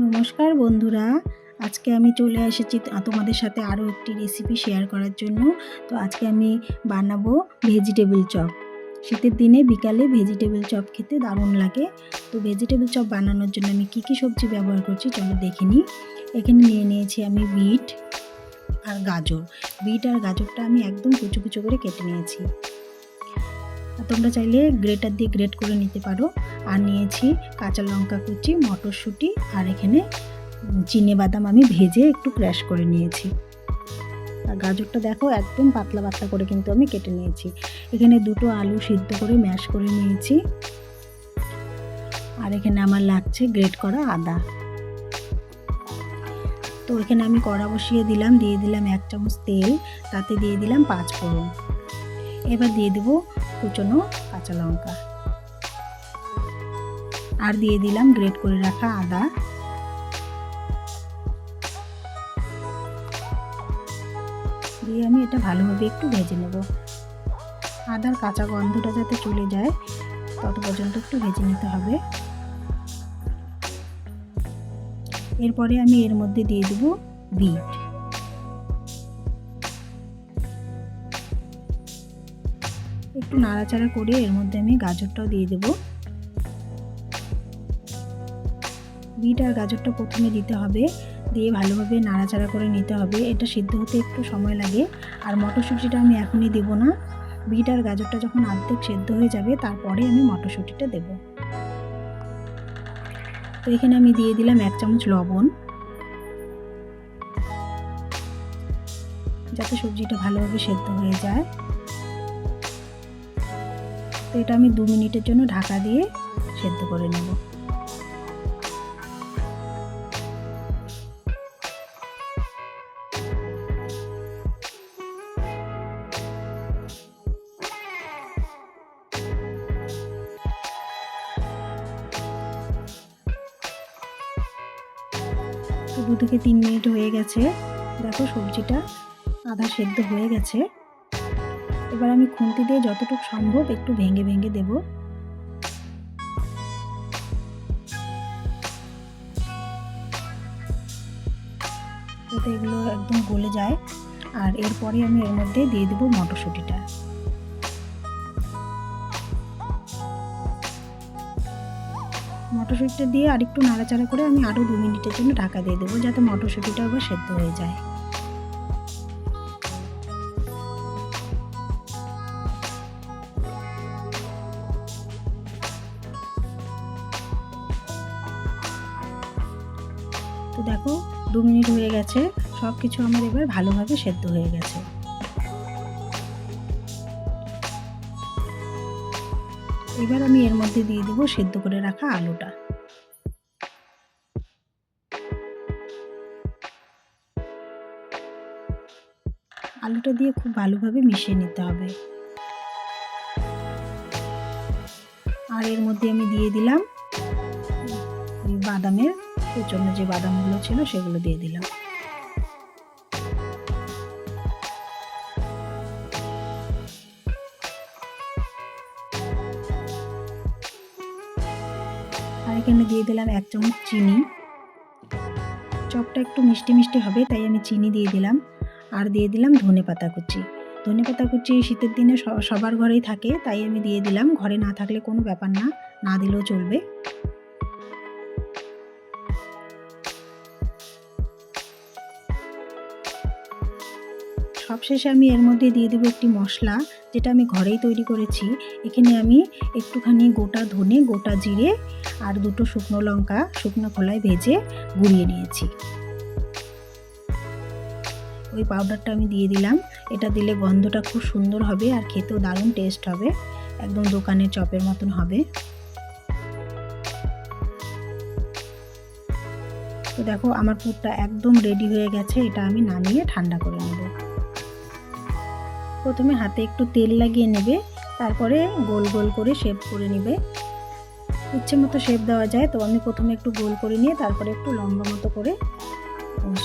নমস্কার বন্ধুরা, আজকে আমি চলে এসেছি তোমাদের সাথে আরও একটি রেসিপি শেয়ার করার জন্য। তো আজকে আমি বানাবো ভেজিটেবল চপ। শীতের দিনে বিকালে ভেজিটেবল চপ খেতে দারুণ লাগে। তো ভেজিটেবল চপ বানানোর জন্য আমি কী কী সবজি ব্যবহার করছি চলো দেখে নিই। এখানে নিয়ে নিয়েছি আমি বিট আর গাজর। বিট আর গাজরটা আমি একদম কুচো কুচো করে কেটে নিয়েছি। তোমরা চাইলে গ্রেটার দিয়ে গ্রেট করে নিতে পারো। আর নিয়েছি কাঁচা লঙ্কা কুচি, মটরশুঁটি আর এখানে চিনেবাদাম আমি ভেজে একটু ক্র্যাশ করে নিয়েছি। আর গাজরটা দেখো একদম পাতলা পাতলা করে কিন্তু আমি কেটে নিয়েছি। এখানে দুটো আলু সিদ্ধ করে ম্যাশ করে নিয়েছি। আর এখানে আমার লাগছে গ্রেট করা আদা। তো এখানে আমি কড়া বসিয়ে দিলাম, দিয়ে দিলাম 1 চামচ তেল, তাতে দিয়ে দিলাম 5 ফোড়ন। এবার দিয়ে দেবো কুচনো কাঁচা লঙ্কা আর দিয়ে দিলাম গ্রেট করে রাখা আদা। দিয়ে আমি এটা ভালোভাবে একটু ভেজে নেব। আদার কাঁচা গন্ধটা যাতে চলে যায় তত পর্যন্ত একটু ভেজে নিতে হবে। এরপরে আমি এর মধ্যে দিয়ে দেব বিট। একটু নাড়াচাড়া করে এর মধ্যে আমি গাজরটাও দিয়ে দেব। বিট আর গাজরটা প্রথমে দিতে হবে, দিয়ে ভালোভাবে নাড়াচাড়া করে নিতে হবে। এটা সিদ্ধ হতে একটু সময় লাগে। আর মটরশুঁটিটা আমি এখনই দেব না, বিট আর গাজরটা যখন অর্ধেক সেদ্ধ হয়ে যাবে তারপরে আমি মটরশুঁটিটা দেব। তো এখানে আমি দিয়ে দিলাম 1 চামচ লবণ, যাতে সবজিটা ভালোভাবে সেদ্ধ হয়ে যায়। তো এটা আমি 2 মিনিটের জন্য ঢাকা দিয়ে সেদ্ধ করে নেব। তো 2 থেকে 3 মিনিট হয়ে গেছে। দেখো সবজিটা আধা সেদ্ধ হয়ে গেছে। এবার আমি খুন্তি দিয়ে যতটুকু সম্ভব একটু ভেঙে ভেঙে দেব। যাতে এগুলো একদম গলে যায়। আর এরপরে আমি এর মধ্যে দিয়ে দেব মটরশুঁটিটা। মটরশুঁটিটা দিয়ে আরেকটু নাড়াচাড়া করে আমি আরও 2 মিনিটের জন্য ঢাকা দিয়ে দেবো, যাতে মটরশুঁটিটা আবার সেদ্ধ হয়ে যায়। তো দেখো 2 মিনিট হয়ে গেছে, সব কিছু আমার এবার ভালোভাবে সেদ্ধ হয়ে গেছে। এবার আমি এর মধ্যে দিয়ে দেবো সেদ্ধ করে রাখা আলুটা। আলুটা দিয়ে খুব ভালোভাবে মিশিয়ে নিতে হবে। আর এর মধ্যে আমি দিয়ে দিলাম বাদামের কুচনো যে বাদামগুলো ছিল সেগুলো দিয়ে দিলাম। আর এখানে দিয়ে দিলাম 1 চামচ চিনি। চপটা একটু মিষ্টি মিষ্টি হবে তাই আমি চিনি দিয়ে দিলাম। আর দিয়ে দিলাম ধনেপাতা কুচি। ধনেপাতা কুচি শীতের দিনে সবার ঘরেই থাকে, তাই আমি দিয়ে দিলাম। ঘরে না থাকলে কোনো ব্যাপার না, না দিলেও চলবে। সবশেষে আমি এর মধ্যে দিয়ে দেবো একটি মশলা, যেটা আমি ঘরেই তৈরি করেছি। এখানে আমি একটুখানি গোটা ধনে, গোটা জিরে আর 2টো শুকনো লঙ্কা শুকনো খোলায় ভেজে গুঁড়িয়ে নিয়েছি। ওই পাউডারটা আমি দিয়ে দিলাম। এটা দিলে গন্ধটা খুব সুন্দর হবে আর খেতেও দারুণ টেস্ট হবে, একদম দোকানের চপের মতন হবে। তো দেখো আমার পুরটা একদম রেডি হয়ে গেছে। এটা আমি নামিয়ে ঠান্ডা করে নেব। প্রথমে হাতে একটু তেল লাগিয়ে নেবে, তারপরে গোল গোল করে শেপ করে নেবে। ইচ্ছে মতো শেপ দেওয়া যায়, তো আমি প্রথমে একটু গোল করে নিয়ে তারপরে একটু লম্বা মতো করে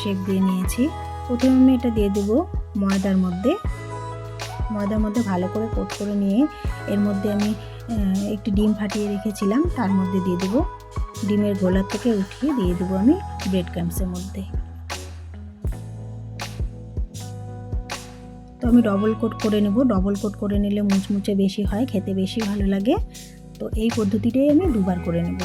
শেপ দিয়ে নিয়েছি। প্রথমে আমি এটা দিয়ে দেবো ময়দার মধ্যে ভালো করে কোট করে নিয়ে এর মধ্যে আমি একটি ডিম ফাটিয়ে রেখেছিলাম, তার মধ্যে দিয়ে দেবো। ডিমের গোলা থেকে উঠিয়ে দিয়ে দেবো আমি ব্রেড ক্রাম্বসের মধ্যে। তো আমি ডবল কোট করে নেব। ডবল কোট করে নিলে মুচমুচে বেশি হয়, খেতে বেশি ভালো লাগে। তো এই পদ্ধতিটাই আমি দুবার করে নেব।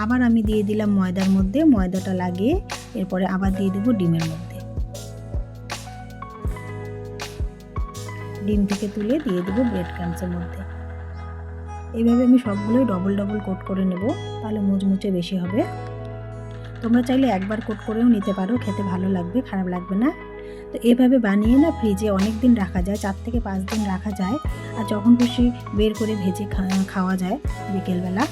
আবার আমি দিয়ে দিলাম ময়দার মধ্যে, ময়দাটা লাগিয়ে এরপরে আবার দিয়ে দেবো ডিমের মধ্যে। ডিম থেকে তুলে দিয়ে দেবো ব্রেড ক্রাম্বসের মধ্যে। এইভাবে আমি সবগুলোই ডবল ডবল কোট করে নেব, তাহলে মুচমুচে বেশি হবে। তোমরা চাইলে একবার কোট করেও নিতে পারো, খেতে ভালো লাগবে, খারাপ লাগবে না। তো এভাবে বানিয়ে না ফ্রিজে অনেক দিন রাখা যায়, 4 থেকে 5 দিন রাখা যায়। আর যখন খুশি বের করে ভেজে খাওয়া যায় বিকেলবেলা।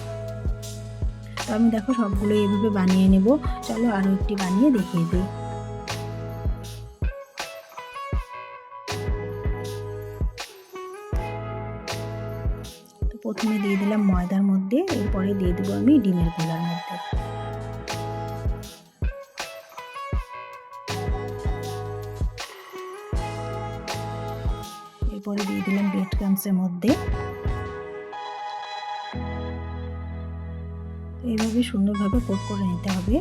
তো আমি দেখো সবগুলো এইভাবে বানিয়ে নেব। চলো আরও একটি বানিয়ে দেখিয়ে দিই। তো প্রথমে দিয়ে দিলাম ময়দার মধ্যে, এরপরে দিয়ে দেবো আমি ডিমের গোলার মধ্যে। এরপরে দিয়ে দিলাম ব্রেড ক্রাম্বসের মধ্যে। এইভাবে সুন্দরভাবে কোট করে নিতে হবে।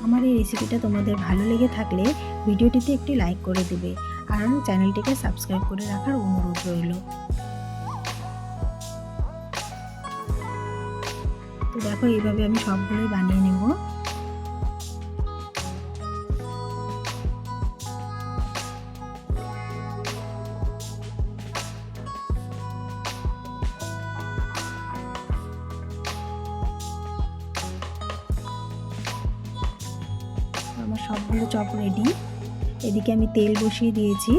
আমার এই রেসিপিটা তোমাদের ভালো লেগে থাকলে ভিডিওটিতে একটি লাইক করে দেবে আর চ্যানেলটিকে সাবস্ক্রাইব করে রাখার অনুরোধ রইল। তো দেখো এইভাবে আমি সবগুলোই বানিয়ে নেব। আমার সবগুলো চপ রেডি। এদিকে আমি তেল বসিয়ে দিয়েছি।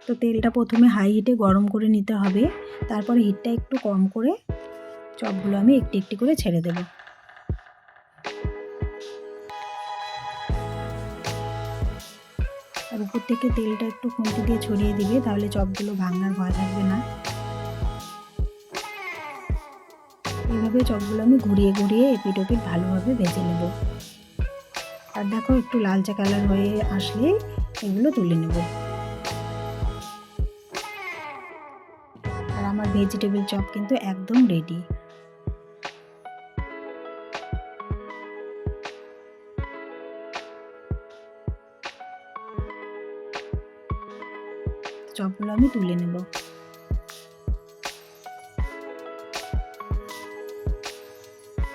তো তেলটা প্রথমে হাই হিটে গরম করে নিতে হবে, তারপরে হিটটা একটু কম করে চপগুলো আমি একটি একটি করে ছেড়ে দেব। আর উপর থেকে তেলটা একটু খুন্তি দিয়ে ছড়িয়ে দিবে, তাহলে চপগুলো ভাঙার ভয় থাকবে না। এইভাবে চপগুলো আমি ঘুরিয়ে ঘুরিয়ে এপিট ওপিট ভালোভাবে ভেজে নেব। আর দেখো একটু লালচে কালার হয়ে আসলে এগুলো তুলে নেব। আর আমার ভেজিটেবল চপ কিন্তু একদম রেডি। চপগুলো আমি তুলে নেব।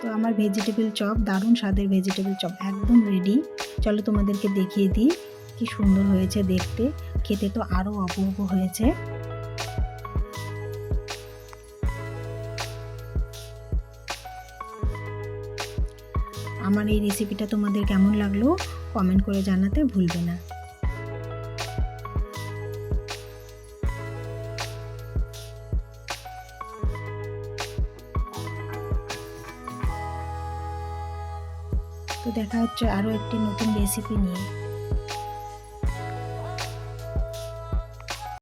তো আমার ভেজিটেবল চপ, দারুণ স্বাদের ভেজিটেবল চপ একদম রেডি। চলো তোমাদেরকে দেখিয়ে দিই কি সুন্দর হয়েছে দেখতে, খেতে তো আরও অপূর্ব হয়েছে। আমার এই রেসিপিটা তোমাদের কেমন লাগলো কমেন্ট করে জানাতে ভুলবে না। তো দেখা হচ্ছে আরও একটি নতুন রেসিপি নিয়ে।